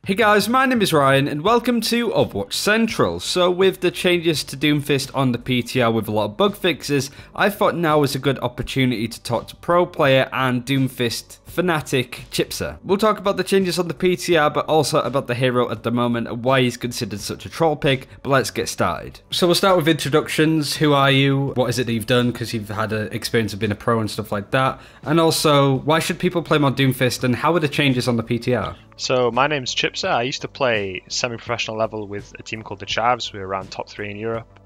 Hey guys, my name is Ryan and welcome to Overwatch Central. So with the changes to Doomfist on the PTR with a lot of bug fixes, I thought now was a good opportunity to talk to pro player and Doomfist fanatic Chipsa. We'll talk about the changes on the PTR but also about the hero at the moment and why he's considered such a troll pick, but let's get started. So we'll start with introductions. Who are you? What is it that you've done, because you've had an experience of being a pro and stuff like that. And also, why should people play more Doomfist and how are the changes on the PTR? So my name's Chipsa. I used to play semi-professional level with a team called the Chavs. We were around top 3 in Europe.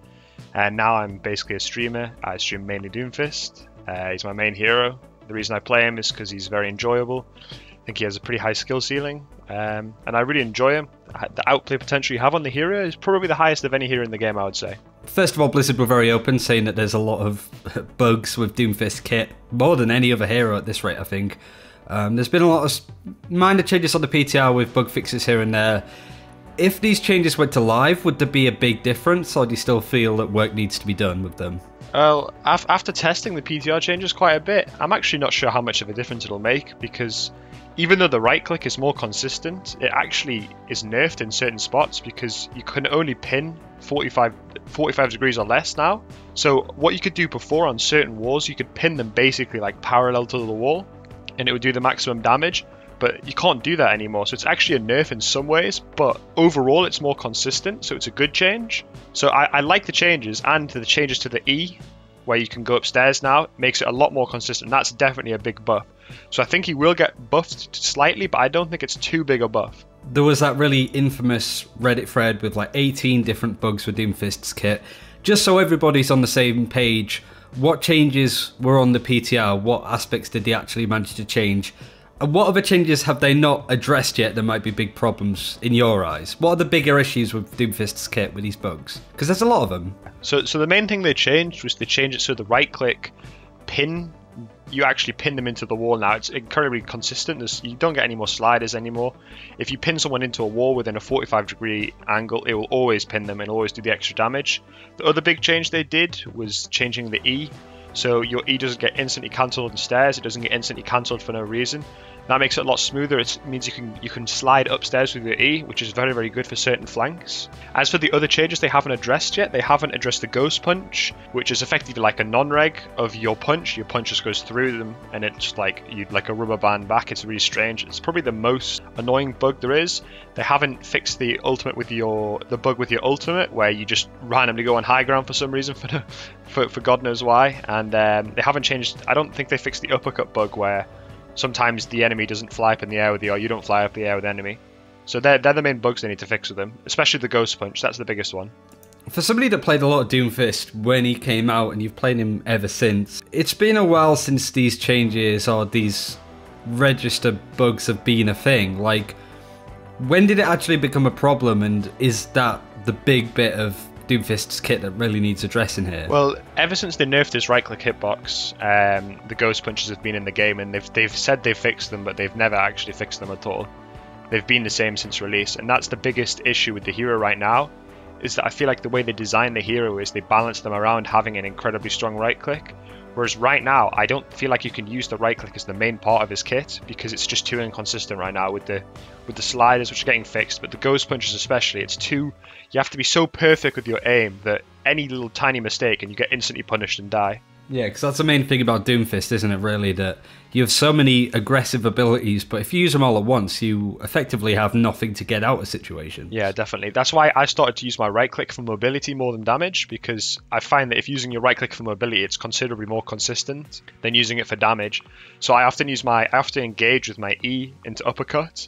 And now I'm basically a streamer. I stream mainly Doomfist. He's my main hero. The reason I play him is because he's very enjoyable. I think he has a pretty high skill ceiling. And I really enjoy him. The outplay potential you have on the hero is probably the highest of any hero in the game, I would say. First of all, Blizzard were very open, saying that there's a lot of bugs with Doomfist kit. More than any other hero at this rate, I think. There's been a lot of minor changes on the PTR with bug fixes here and there. If these changes went to live, would there be a big difference, or do you still feel that work needs to be done with them? Well, after testing the PTR changes quite a bit, I'm actually not sure how much of a difference it'll make, because even though the right click is more consistent, it actually is nerfed in certain spots because you can only pin 45 degrees or less now. So what you could do before on certain walls, you could pin them basically like parallel to the wall, and it would do the maximum damage, but you can't do that anymore. So it's actually a nerf in some ways, but overall it's more consistent, so it's a good change. So I like the changes, and the changes to the E, where you can go upstairs now, makes it a lot more consistent. That's definitely a big buff. So I think he will get buffed slightly, but I don't think it's too big a buff. There was that really infamous Reddit thread with like 18 different bugs with Doomfist's kit. Just so everybody's on the same page, what changes were on the PTR? What aspects did they actually manage to change? And what other changes have they not addressed yet that might be big problems in your eyes? What are the bigger issues with Doomfist's kit with these bugs? Because there's a lot of them. So the main thing they changed was they changed it so the right click pin, you actually pin them into the wall now. It's incredibly consistent. You don't get any more sliders anymore. If you pin someone into a wall within a 45-degree angle, it will always pin them and always do the extra damage. The other big change they did was changing the E. So your E doesn't get instantly cancelled on stairs. It doesn't get instantly cancelled for no reason. That makes it a lot smoother. It means you can slide upstairs with your E, which is very, very good for certain flanks. As for the other changes they haven't addressed yet, they haven't addressed the ghost punch, which is effectively like a non-reg of your punch. Your punch just goes through them, and it's like a rubber band back. It's really strange. It's probably the most annoying bug there is. They haven't fixed the ultimate with the bug with your ultimate, where you just randomly go on high ground for some reason for God knows why. And they haven't changed. I don't think they fixed the uppercut bug where sometimes the enemy doesn't fly up in the air with you, or you don't fly up in the air with the enemy. So they're the main bugs they need to fix with them, especially the ghost punch. That's the biggest one. For somebody that played a lot of Doomfist when he came out, and you've played him ever since, it's been a while since these changes or these register bugs have been a thing. Like, when did it actually become a problem, and is that the big bit of Doomfist's kit that really needs addressing here? Well, ever since they nerfed his right-click hitbox, the ghost punches have been in the game, and they've said they've fixed them, but they've never actually fixed them at all. They've been the same since release, and that's the biggest issue with the hero right now, is that I feel like the way they design the hero is they balance them around having an incredibly strong right-click, whereas right now I don't feel like you can use the right-click as the main part of his kit, because it's just too inconsistent right now with the sliders, which are getting fixed, but the ghost punches especially, you have to be so perfect with your aim that any little tiny mistake and you get instantly punished and die. Yeah, because that's the main thing about Doomfist, isn't it, really? That you have so many aggressive abilities, but if you use them all at once, you effectively have nothing to get out of situations. Yeah, definitely. That's why I started to use my right click for mobility more than damage, because I find that if using your right click for mobility, it's considerably more consistent than using it for damage. So I often engage with my E into uppercut,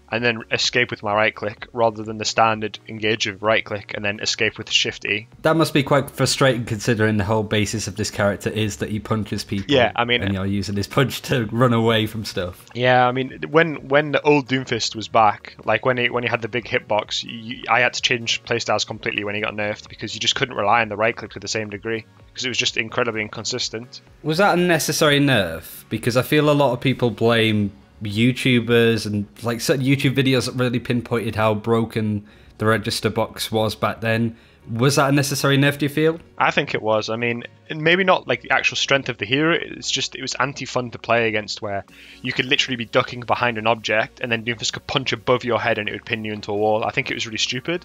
and then escape with my right click, rather than the standard engage with right click and then escape with shift E. That must be quite frustrating, considering the whole basis of this character is that he punches people. Yeah, I mean, and you're using his punch to run away from stuff. Yeah, I mean, when the old Doomfist was back, like when he had the big hitbox, I had to change playstyles completely when he got nerfed, because you just couldn't rely on the right click to the same degree, because it was just incredibly inconsistent. Was that a necessary nerf? Because I feel a lot of people blame YouTubers and like certain YouTube videos that really pinpointed how broken the register box was back then. Was that a necessary nerf, do you feel? I think it was. I mean, and maybe not like the actual strength of the hero, it was anti-fun to play against, where you could literally be ducking behind an object and then Doomfist could punch above your head and it would pin you into a wall. I think it was really stupid.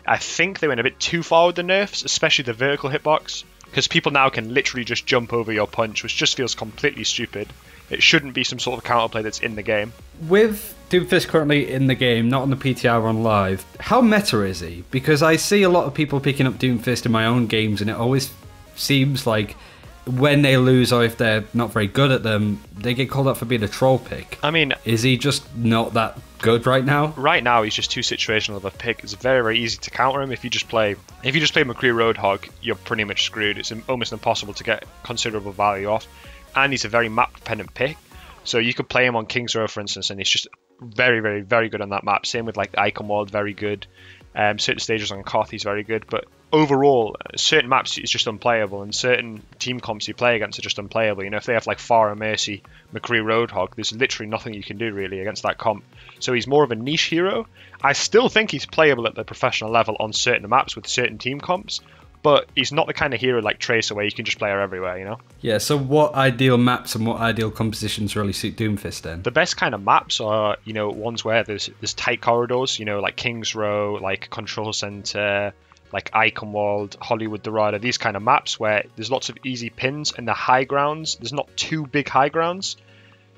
I think they went a bit too far with the nerfs, especially the vertical hitbox, because people now can literally just jump over your punch, which just feels completely stupid. It shouldn't be some sort of counterplay that's in the game. With Doomfist currently in the game, not on the PTR, on live, how meta is he? Because I see a lot of people picking up Doomfist in my own games, and it always seems like when they lose or if they're not very good at them, they get called out for being a troll pick. I mean, is he just not that good right now? Right now, he's just too situational of a pick. It's very, very easy to counter him. If you just play McCree Roadhog, you're pretty much screwed. It's almost impossible to get considerable value off. And he's a very map-dependent pick. So you could play him on King's Row, for instance, and he's just very, very, very good on that map. Same with like Iconwald, very good. Certain stages on Koth, he's very good. But overall, certain maps it's just unplayable, and certain team comps you play against are just unplayable. You know, if they have like Farah, Mercy, McCree Roadhog, there's literally nothing you can do really against that comp. So he's more of a niche hero. I still think he's playable at the professional level on certain maps with certain team comps, but he's not the kind of hero like Tracer where you can just play her everywhere, you know? Yeah, so what ideal maps and what ideal compositions really suit Doomfist then? The best kind of maps are, you know, ones where there's tight corridors, you know, like King's Row, like Control Center, like Iconwald, Hollywood Dorado, these kind of maps where there's lots of easy pins, and the high grounds, there's not too big high grounds.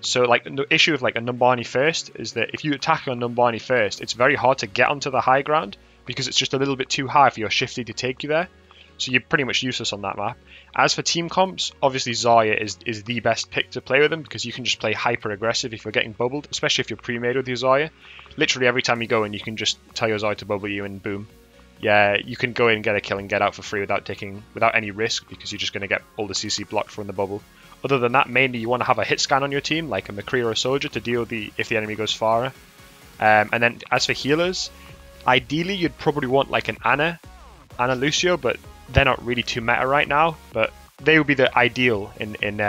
So like the issue of like a Numbani first is that if you attack on Numbani first, it's very hard to get onto the high ground because it's just a little bit too high for your Shifty to take you there. So you're pretty much useless on that map. As for team comps, obviously Zarya is the best pick to play with him because you can just play hyper aggressive if you're getting bubbled, especially if you're pre-made with your Zarya. Literally every time you go in, you can just tell your Zarya to bubble you and boom. Yeah, you can go in and get a kill and get out for free without any risk because you're just going to get all the CC blocked from the bubble. Other than that, mainly you want to have a hit scan on your team, like a McCree or a Soldier, to deal if the enemy goes Farah. And then as for healers, ideally you'd probably want like an Ana Lucio, but they're not really too meta right now, but they would be the ideal in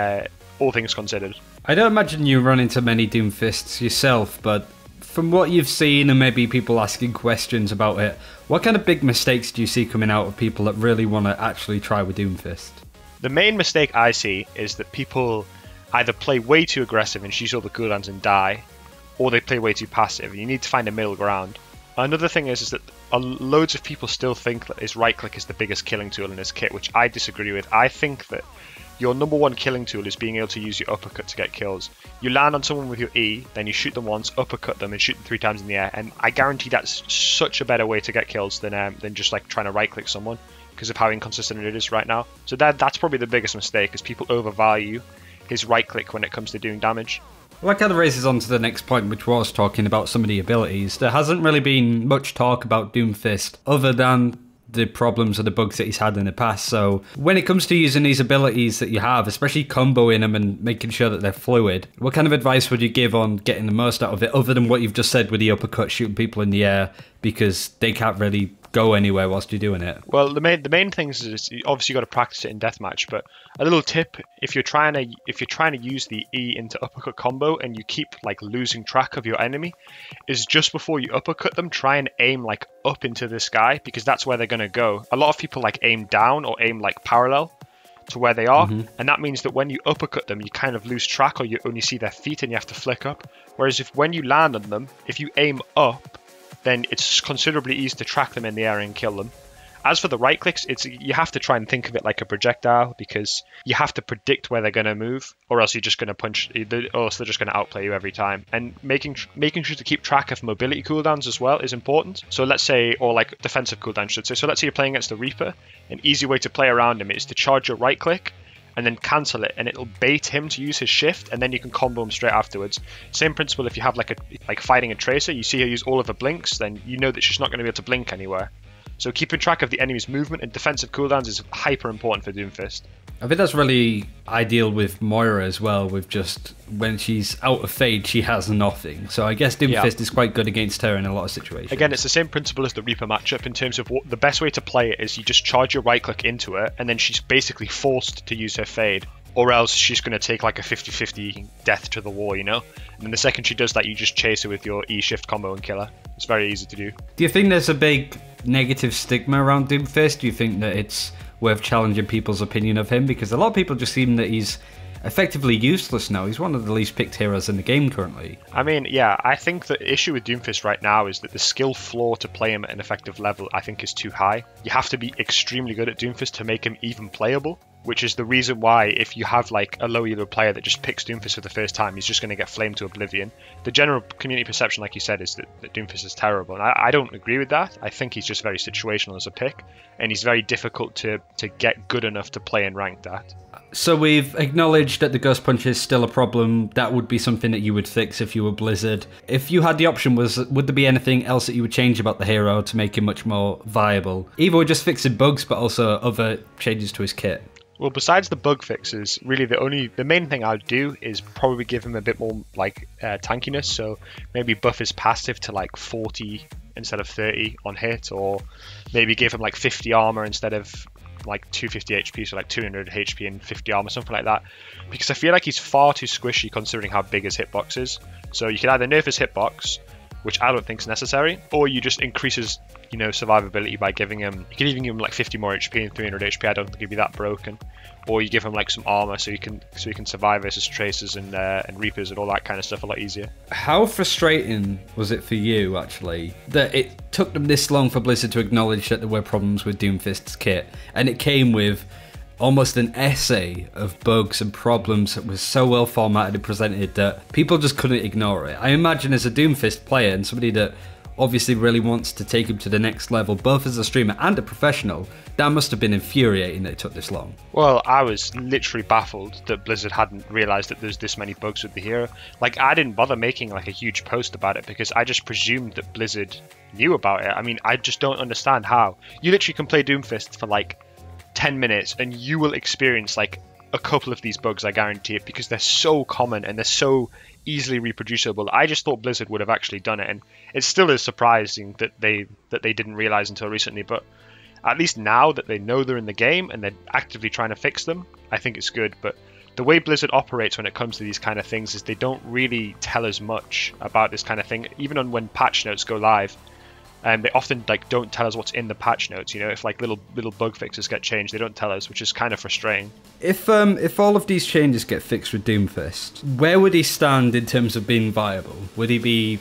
all things considered. I don't imagine you run into many Doomfists yourself, but from what you've seen and maybe people asking questions about it, what kind of big mistakes do you see coming out of people that really want to actually try with Doomfist? The main mistake I see is that people either play way too aggressive and use all the cooldowns and die, or they play way too passive. You need to find a middle ground. Another thing is that loads of people still think that his right click is the biggest killing tool in his kit, which I disagree with. I think that your number one killing tool is being able to use your uppercut to get kills. You land on someone with your E, then you shoot them once, uppercut them, and shoot them 3 times in the air. And I guarantee that's such a better way to get kills than just like trying to right click someone, because of how inconsistent it is right now. So that's probably the biggest mistake, is people overvalue his right click when it comes to doing damage. Well, that kind of raises on to the next point, which was talking about some of the abilities. There hasn't really been much talk about Doomfist other than the problems or the bugs that he's had in the past. So when it comes to using these abilities that you have, especially comboing them and making sure that they're fluid, what kind of advice would you give on getting the most out of it, other than what you've just said with the uppercut, shooting people in the air because they can't really go anywhere whilst you're doing it? Well, the main things is you obviously got to practice it in deathmatch. But a little tip: if you're trying to use the E into uppercut combo and you keep like losing track of your enemy, is just before you uppercut them, try and aim like up into the sky, because that's where they're gonna go. A lot of people like aim down or aim like parallel to where they are, and that means that when you uppercut them, you kind of lose track, or you only see their feet and you have to flick up. Whereas when you land on them, if you aim up, then it's considerably easier to track them in the air and kill them. As for the right clicks, you have to try and think of it like a projectile, because you have to predict where they're going to move, or else you're just going to punch, or else they're just going to outplay you every time. And making sure to keep track of mobility cooldowns as well is important. So let's say, or like defensive cooldowns should say. So let's say you're playing against the Reaper. An easy way to play around him is to charge your right click and then cancel it, and it'll bait him to use his shift, and then you can combo him straight afterwards. Same principle if you have like fighting a Tracer, you see her use all of her blinks, then you know that she's not going to be able to blink anywhere. So keeping track of the enemy's movement and defensive cooldowns is hyper important for Doomfist. I think that's really ideal with Moira as well, with just when she's out of fade, she has nothing. So I guess Doomfist is quite good against her in a lot of situations. Again, it's the same principle as the Reaper matchup in terms of the best way to play it is you just charge your right click into her, and then she's basically forced to use her fade, or else she's going to take like a 50-50 death to the wall, you know? And then the second she does that, you just chase her with your E-shift combo and kill her. It's very easy to do. Do you think there's a big negative stigma around Doomfist? Do you think that it's worth challenging people's opinion of him, because a lot of people just seem that he's effectively useless now. He's one of the least picked heroes in the game currently. I mean, yeah, I think the issue with Doomfist right now is that the skill floor to play him at an effective level, I think, is too high. You have to be extremely good at Doomfist to make him even playable, which is the reason why if you have like a low elo player that just picks Doomfist for the first time, he's just going to get flamed to oblivion. The general community perception, like you said, is that Doomfist is terrible, and I don't agree with that. I think he's just very situational as a pick, and he's very difficult to get good enough to play in ranked at. So we've acknowledged that the Ghost Punch is still a problem. That would be something that you would fix if you were Blizzard. If you had the option, would there be anything else that you would change about the hero to make him much more viable? Either we're just fixing bugs, but also other changes to his kit. Well, besides the bug fixes, really the main thing I'd do is probably give him a bit more like tankiness. So maybe buff his passive to like 40 instead of 30 on hit, or maybe give him like 50 armor instead of like 250 HP, so like 200 HP and 50 armor, something like that. Because I feel like he's far too squishy considering how big his hitbox is. So you can either nerf his hitbox, which I don't think is necessary, or you just increase his, survivability by giving him, you can even give him like 50 more HP and 300 HP. I don't think he'd be that broken. Or you give him like some armor so he can survive versus Tracers and Reapers and all that kind of stuff a lot easier. How frustrating was it for you, actually, that it took them this long for Blizzard to acknowledge that there were problems with Doomfist's kit, and it came with almost an essay of bugs and problems that was so well formatted and presented that people just couldn't ignore it? I imagine as a Doomfist player and somebody that obviously really wants to take him to the next level, both as a streamer and a professional, that must have been infuriating that it took this long. Well, I was literally baffled that Blizzard hadn't realized that there's this many bugs with the hero. Like, I didn't bother making like a huge post about it because I just presumed that Blizzard knew about it. I mean, I just don't understand how. You literally can play Doomfist for like 10 minutes and you will experience like a couple of these bugs, I guarantee it, because they're so common and they're so easily reproducible. I just thought Blizzard would have actually done it, and it still is surprising that they didn't realize until recently. But at least now that they know they're in the game and they're actively trying to fix them, I think it's good. But the way Blizzard operates when it comes to these kind of things is they don't really tell us much about this kind of thing, even on when patch notes go live. And they often like don't tell us what's in the patch notes. If like little bug fixes get changed, they don't tell us, which is kind of frustrating. If all of these changes get fixed with Doomfist, where would he stand in terms of being viable? Would he be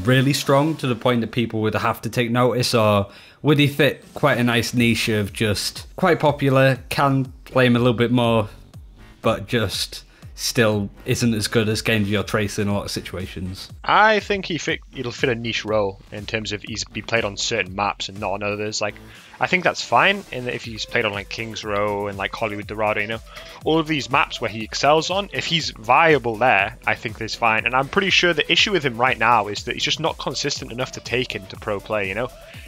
really strong to the point that people would have to take notice, or would he fit quite a nice niche of just quite popular, can play him a little bit more, but just still isn't as good as Genji or Tracer in a lot of situations? I think he'll fit a niche role in terms of he's be played on certain maps and not on others. Like, I think that's fine, and if he's played on like King's Row and like Hollywood Dorado, all of these maps where he excels on, if he's viable there, I think that's fine. And I'm pretty sure the issue with him right now is that he's just not consistent enough to take him to pro play.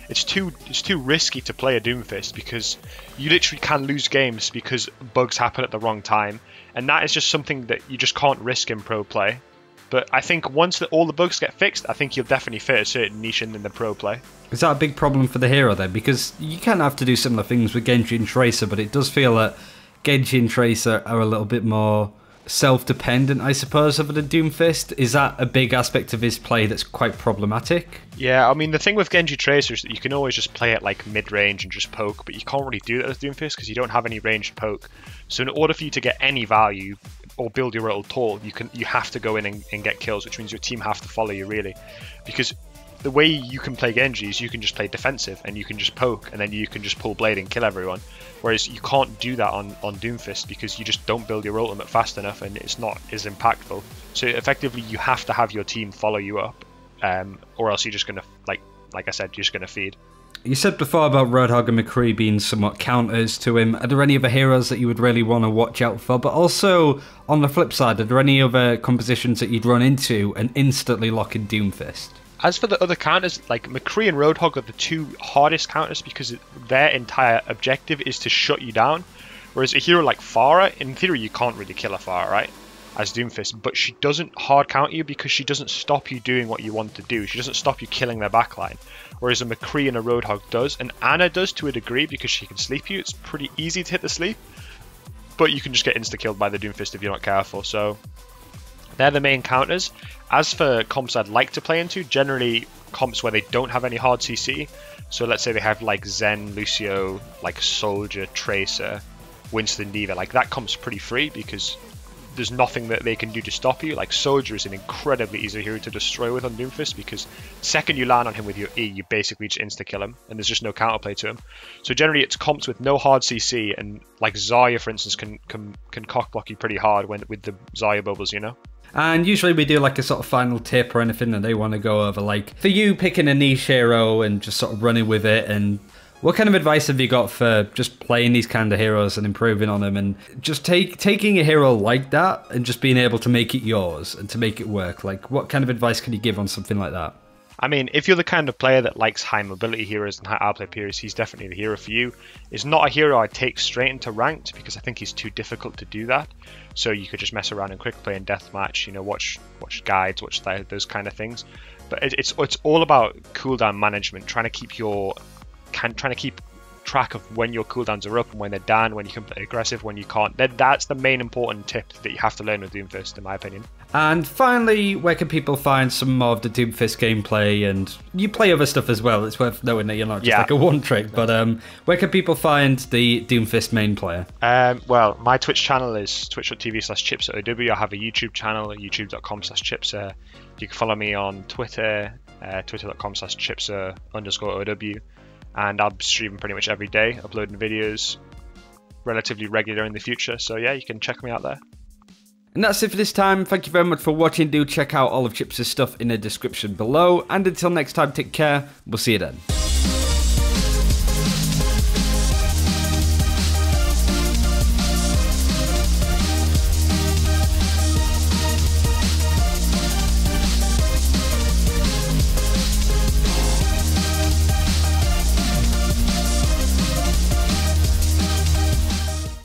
It's too risky to play a Doomfist because you literally can lose games because bugs happen at the wrong time, and that is just something that you just can't risk in pro play. But I think once all the bugs get fixed, I think he'll definitely fit a certain niche in the pro play. Is that a big problem for the hero then? Because you can have to do similar things with Genji and Tracer, but it does feel that Genji and Tracer are a little bit more self-dependent, I suppose, of the Doomfist. Is that a big aspect of his play that's quite problematic? Yeah, I mean, the thing with Genji Tracer is that you can always just play it like mid-range and just poke, but you can't really do that with Doomfist because you don't have any ranged poke. So in order for you to get any value or build your ult tall, you have to go in and get kills, which means your team have to follow you, really. Because the way you can play Genji is you can just play defensive and you can just poke and then you can just pull blade and kill everyone. Whereas you can't do that on Doomfist because you just don't build your ultimate fast enough and it's not as impactful. So effectively you have to have your team follow you up, or else you're just going to, like I said, you're just going to feed. You said before about Roadhog and McCree being somewhat counters to him. Are there any other heroes that you would really want to watch out for? But also, on the flip side, are there any other compositions that you'd run into and instantly lock in Doomfist? As for the other counters, like McCree and Roadhog are the two hardest counters because their entire objective is to shut you down. Whereas a hero like Pharah, in theory you can't really kill a Pharah, right? As Doomfist, but she doesn't hard counter you because she doesn't stop you doing what you want to do. She doesn't stop you killing their backline. Whereas a McCree and a Roadhog does, and Anna does to a degree because she can sleep you. It's pretty easy to hit the sleep, but you can just get insta-killed by the Doomfist if you're not careful. So They're the main counters. As for comps I'd like to play into, generally comps where they don't have any hard CC. So let's say they have like Zen, Lucio, like Soldier, Tracer, Winston, D.Va. Like that comp's pretty free because there's nothing that they can do to stop you. Like Soldier is an incredibly easy hero to destroy with on Doomfist because the second you land on him with your E, you basically just insta-kill him and there's just no counterplay to him. So generally it's comps with no hard CC, and like Zarya, for instance, can cock block you pretty hard with the Zarya bubbles, you know? And usually we do like a sort of final tip or anything that they want to go over. Like for you picking a niche hero and just sort of running with it, and what kind of advice have you got for just playing these kind of heroes and improving on them, and just taking a hero like that and just being able to make it yours and to make it work? Like what kind of advice can you give on something like that? I mean, if you're the kind of player that likes high mobility heroes and high outplay heroes, he's definitely the hero for you. It's not a hero I'd take straight into ranked because I think he's too difficult to do that. So you could just mess around and quick play in deathmatch, you know, watch guides, watch those kind of things. But it's all about cooldown management, trying to keep track of when your cooldowns are up and when they're down, when you can play aggressive, when you can't. That's the main important tip that you have to learn with Doomfist, in my opinion. And finally, where can people find some more of the Doomfist gameplay? And you play other stuff as well. It's worth knowing that you're not just like a one trick. But where can people find the Doomfist main player? Well, my Twitch channel is twitch.tv/ChipsaOW. I have a YouTube channel at youtube.com/Chipsa. You can follow me on Twitter, twitter.com/Chipsa_OW. And I'll be streaming pretty much every day, uploading videos relatively regular in the future. So yeah, you can check me out there. And that's it for this time. Thank you very much for watching. Do check out all of Chipsa's stuff in the description below. And until next time, take care. We'll see you then.